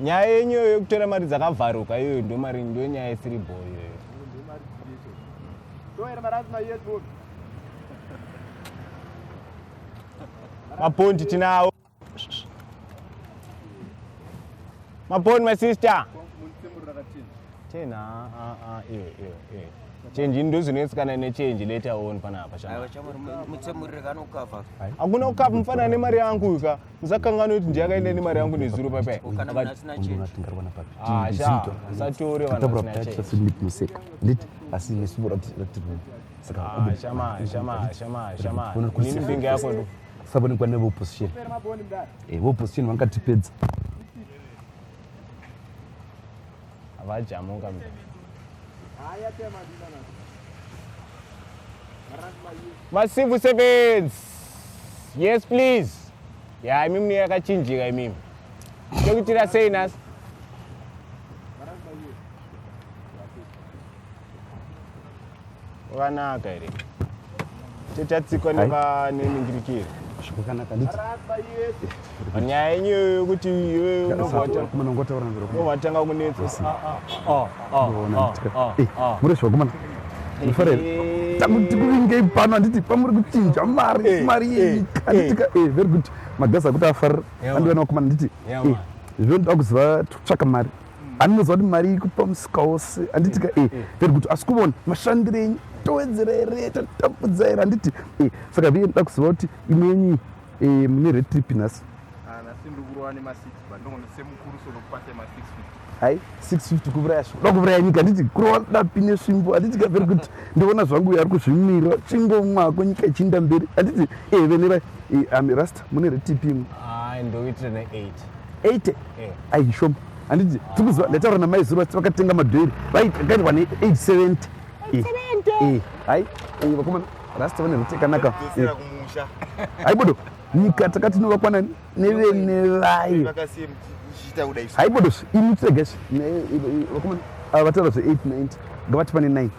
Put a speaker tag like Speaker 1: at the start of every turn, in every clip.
Speaker 1: nyaya yenyu yekutora mari dzakavharuka iyoyo ndo mari ndo nyaya isiribo iyoyo. maBond tinawo. maBond, my sister. Tena change ndo zvinetsikana nechange later on panapa. Hakuna ukapa mfana nemari yangu ika. Musakangana kuti ndiyakaenda nemari yangu nezuro papai. Satore vanhu
Speaker 2: museka. Nditi asi nesibura
Speaker 1: shama. Nini mbinga yako ndo?
Speaker 2: Saboni kwa nevo opposition. Opposition vakatipedza.
Speaker 1: Avajamuka Masivu sevens. Yes please. Yeah, imimi yakachinjika imimi. Chokutira sei nasi? Wakanaka ere. Tetatsikwa nemingirikiri.
Speaker 2: Zvakanaka nditi.
Speaker 1: Nyaya yenyu yokuti iwe unotanga kunetsa.
Speaker 2: Muri zvakomana. Mufarere. Tamutikuvingei pano handiti pamuri kuchinja mari yenyika. Handitika very good. Magasi akuti afarira. Andiona wakomana nditi. Zvino ndoda kuziva tsvaka mari. Handinoziva kuti mari ikupa musika wose. Handitika very good. Asi kuvona mashandiro enyu towedzera here tatapudza here handiti. Saka viye ndoda kuziva kuti imwe yenyu mune red trip nhasi. Hai 650 kuviraya zvoda kuviraya nyika handiti kurova dapi nesvimbo handitika very good. Ndivona zvangu ari kuzvimira chingomwako nyika ichiinda mberi handiti venera rasta mune red trip imwe
Speaker 1: ndoitira ne
Speaker 2: 80 aishoma handiti tikuziva ndataura namaizuro vakatenga madhoiri vaikaitwa ne 870 hai vakomana rasta vane rutekanaka haibodo nyika takati novakwana nevenevayo haibodo imutsegashi vakomana vataura zve890 ngavati pane 9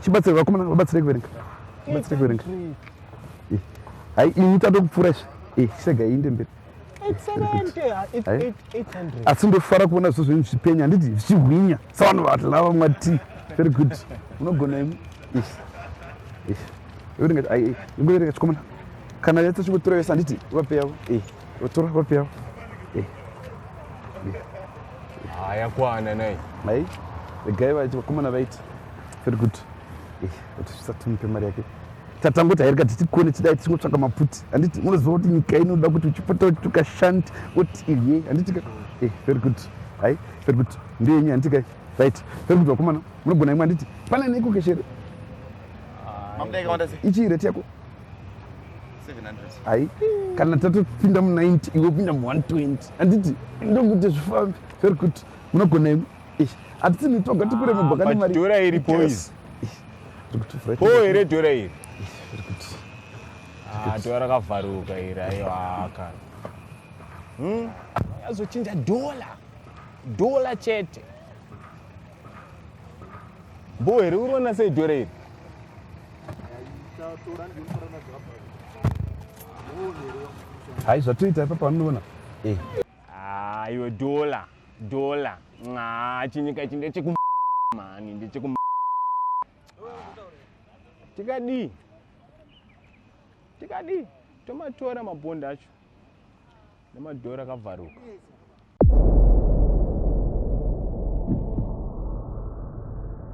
Speaker 2: chibatsire vakomana vabatsire kuverenga hai ini tado kupfuura izvi sega iinde mberi asi ndofara kuona zvo zvenyu zvipenya handiti zvichihwinya savanhu vatlava mwati very good unogona imwe ngoverenga chikomana kana yatsa chikutora yose handiti vapeyavo vatora vapeyavo
Speaker 1: yakwana nai
Speaker 2: hai vegai vaiti vakomana vaiti very good vatisatimupe mari yake tatangoti hairika tichikone chidai tichingotsvaka maputi handiti munoziva kuti nyika inoda kuti uchipota tukashandi kuti ihe handitika very good hai very good ndeyenyu handitika right very good vakomana munogona imwe handiti pane neikokeshere ichireti yako
Speaker 3: 700
Speaker 2: hai kana tatopinda mu90 iwe pinda mu120 handiti ndokuti zvifambi very good munogona imwe hatitini toga tikure mibhaka nemari
Speaker 1: dhora iri poisi here dhora iri dhora rakavharuka iri aiwaka yazochinja dola chete mbo here uriona sei dhora iri
Speaker 2: hai zvatoita ipa paunoona
Speaker 1: iwe dola chinyika chi ndechekumani ndechekum tikadi tomatora maBond acho nemadhora akavharuka